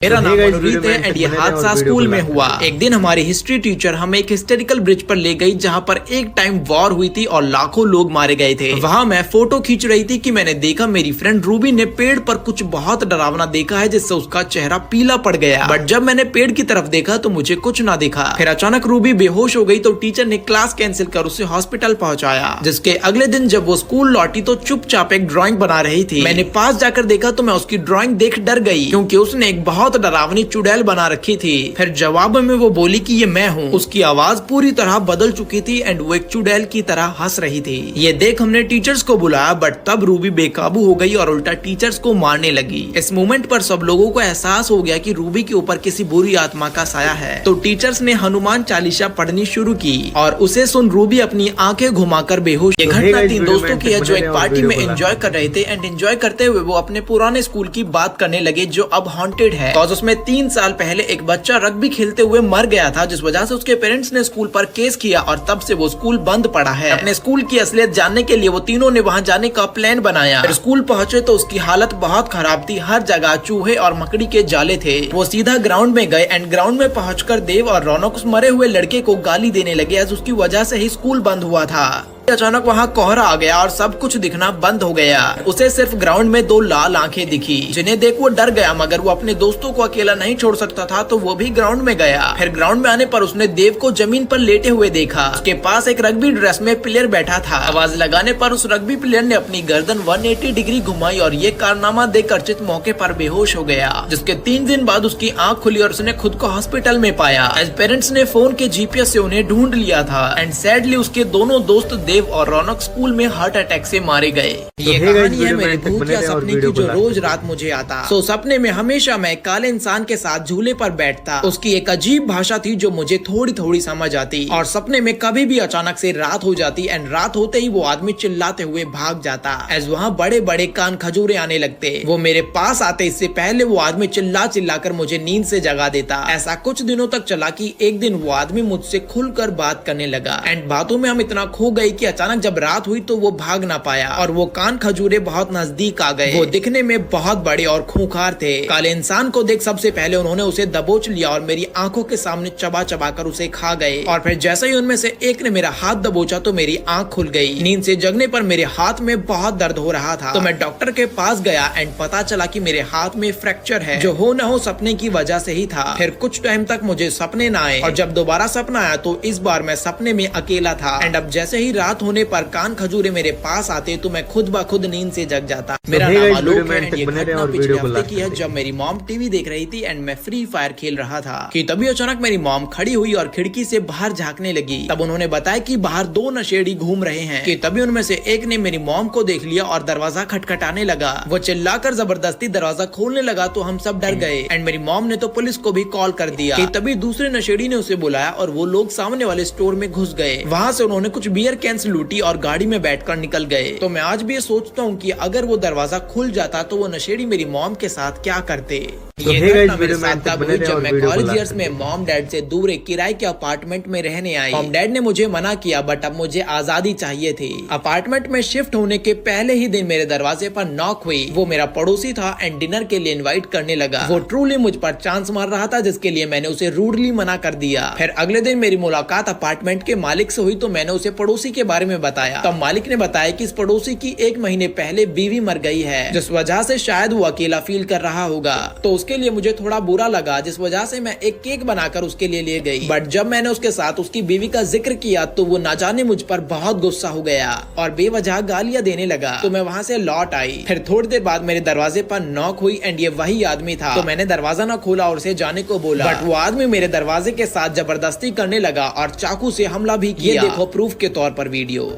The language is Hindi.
मेरा नाम मनोरीत है एंड ये हादसा स्कूल में हुआ। एक दिन हमारी हिस्ट्री टीचर हमें एक हिस्टोरिकल ब्रिज पर ले गई जहाँ पर एक टाइम वॉर हुई थी और लाखों लोग मारे गए थे। वहाँ मैं फोटो खींच रही थी कि मैंने देखा मेरी फ्रेंड रूबी ने पेड़ पर कुछ बहुत डरावना देखा है जिससे उसका चेहरा पीला पड़ गया। बट जब मैंने पेड़ की तरफ देखा तो मुझे कुछ ना दिखा। फिर अचानक रूबी बेहोश हो गई तो टीचर ने क्लास कैंसिल कर उसे हॉस्पिटल पहुँचाया। जिसके अगले दिन जब वो स्कूल लौटी तो चुपचाप एक ड्रॉइंग बना रही थी। मैंने पास जाकर देखा तो मैं उसकी ड्रॉइंग देख डर गई क्योंकि उसने एक बहुत डरावनी चुड़ैल बना रखी थी। फिर जवाब में वो बोली कि ये मैं हूँ। उसकी आवाज पूरी तरह बदल चुकी थी एंड वो एक चुड़ैल की तरह हंस रही थी। ये देख हमने टीचर्स को बुलाया बट तब रूबी बेकाबू हो गई और उल्टा टीचर्स को मारने लगी। इस मोमेंट पर सब लोगों को एहसास हो गया कि रूबी के ऊपर किसी बुरी आत्मा का साया है। तो टीचर्स ने हनुमान चालीसा पढ़नी शुरू की और उसे सुन रूबी अपनी आंखें घुमाकर बेहोश। ये घटना 3 दोस्तों की है जो एक पार्टी में एंजॉय कर रहे थे एंड एंजॉय करते हुए वो अपने पुराने स्कूल की बात करने लगे जो अब हॉन्टेड है। उसमें 3 साल पहले एक बच्चा रग्बी खेलते हुए मर गया था जिस वजह से उसके पेरेंट्स ने स्कूल पर केस किया और तब से वो स्कूल बंद पड़ा है। अपने स्कूल की असलियत जानने के लिए वो तीनों ने वहाँ जाने का प्लान बनाया। फिर स्कूल पहुँचे तो उसकी हालत बहुत खराब थी। हर जगह चूहे और मकड़ी के जाले थे। वो सीधा ग्राउंड में गए एंड ग्राउंड में पहुँचकर देव और रौनक उस मरे हुए लड़के को गाली देने लगे। उसकी वजह से ही स्कूल बंद हुआ था। अचानक वहाँ कोहरा आ गया और सब कुछ दिखना बंद हो गया। उसे सिर्फ ग्राउंड में 2 लाल आंखें दिखी जिन्हें देख वो डर गया मगर वो अपने दोस्तों को अकेला नहीं छोड़ सकता था तो वो भी ग्राउंड में गया। फिर ग्राउंड में आने पर उसने देव को जमीन पर लेटे हुए देखा। उसके पास एक रग्बी ड्रेस में प्लेयर बैठा था। आवाज लगाने पर उस रग्बी प्लेयर ने अपनी गर्दन 180 डिग्री घुमाई और ये कारनामा देख अर्चित मौके पर बेहोश हो गया। जिसके 3 दिन बाद उसकी आँख खुली और उसने खुद को हॉस्पिटल में पाया। एज पेरेंट्स ने फोन के GPS से उन्हें ढूंढ लिया था एंड सैडली उसके दोनों दोस्त देव और रौनक स्कूल में हार्ट अटैक से मारे गए। ये कहानी है मेरे भूत या सपने की जो रोज रात मुझे आता। सो सपने में हमेशा मैं एक काले इंसान के साथ झूले पर बैठता। उसकी एक अजीब भाषा थी जो मुझे थोड़ी थोड़ी समझ आती और सपने में कभी भी अचानक से रात हो जाती एंड रात होते ही वो आदमी चिल्लाते हुए भाग जाता। एज वहाँ बड़े बड़े कान खजूरे आने लगते। वो मेरे पास आते इससे पहले वो आदमी चिल्ला कर मुझे नींद से जगा देता। ऐसा कुछ दिनों तक चला कि एक दिन वो आदमी मुझसे खुलकर बात करने लगा एंड बातों में हम इतना खो गए कि अचानक जब रात हुई तो वो भाग ना पाया और वो कान खजूरे बहुत नजदीक आ गए। वो दिखने में बहुत बड़े और खूंखार थे। काले इंसान को देख सबसे पहले उन्होंने उसे दबोच लिया और मेरी आंखों के सामने चबा चबा कर उसे खा गए। और फिर जैसे ही उनमें से एक ने मेरा हाथ दबोचा तो मेरी आंख खुल गई। नींद से जगने पर मेरे हाथ में बहुत दर्द हो रहा था तो मैं डॉक्टर के पास गया एंड पता चला कि मेरे हाथ में फ्रैक्चर है जो हो न हो सपने की वजह से ही था। फिर कुछ टाइम तक मुझे सपने न आए और जब दोबारा सपना आया तो इस बार मैं सपने में अकेला था एंड अब जैसे ही रात होने पर कान खजूरे मेरे पास आते तो मैं खुद ब खुद नींद से जग जाता। मेरा नाम आलोक है एंड ये घटना पिछले हफ्ते की है जब मेरी मॉम टीवी देख रही थी एंड मैं फ्री फायर खेल रहा था कि तभी अचानक मेरी मॉम खड़ी हुई और खिड़की से बाहर झांकने लगी। तब उन्होंने बताया कि बाहर 2 नशेड़ी घूम रहे हैं कि तभी उनमें से एक ने मेरी मॉम को देख लिया और दरवाजा खटखटाने लगा। वो चिल्लाकर जबरदस्ती दरवाजा खोलने लगा तो हम सब डर गए एंड मेरी मॉम ने तो पुलिस को भी कॉल कर दिया कि तभी दूसरे नशेड़ी ने उसे बुलाया और वो लोग सामने वाले स्टोर में घुस गए। वहाँ से उन्होंने कुछ बियर कैंस लूटी और गाड़ी में बैठकर निकल गए। तो मैं आज भी ये सोचता हूँ कि अगर वो दरवाजा खुल जाता तो वो नशेड़ी मेरी मॉम के साथ क्या करते। ये घटना मेरे साथ तब हुई जब मैं कॉलेज ईयर्स में मॉम डैड से दूर एक किराए के अपार्टमेंट में रहने आई। मॉम डैड ने मुझे मना किया बट अब मुझे आजादी चाहिए थी। अपार्टमेंट में शिफ्ट होने के पहले ही दिन मेरे दरवाजे पर नॉक हुई। वो मेरा पड़ोसी था एंड डिनर के लिए इनवाइट करने लगा। वो ट्रूली मुझ पर चांस मार रहा था जिसके लिए मैंने उसे रूडली मना कर दिया। फिर अगले दिन मेरी मुलाकात अपार्टमेंट के मालिक से हुई तो मैंने उसे पड़ोसी के बारे में बताया। तब मालिक ने बताया कि इस पड़ोसी की 1 महीने पहले बीवी मर गई है जिस वजह से शायद वो अकेला फील कर रहा होगा। तो उसके लिए मुझे थोड़ा बुरा लगा जिस वजह से मैं एक केक बनाकर उसके लिए ले गई। बट जब मैंने उसके साथ उसकी बीवी का जिक्र किया तो वो ना जाने मुझ पर बहुत गुस्सा हो गया और बेवजह गालियां देने लगा। तो मैं वहाँ से लौट आई। फिर थोड़ी देर बाद मेरे दरवाजे पर नॉक हुई एंड ये वही आदमी था। तो मैंने दरवाजा ना खोला और उसे जाने को बोला बट वो आदमी मेरे दरवाजे के साथ जबरदस्ती करने लगा और चाकू से हमला भी किया। देखो प्रूफ के तौर पर वीडियो।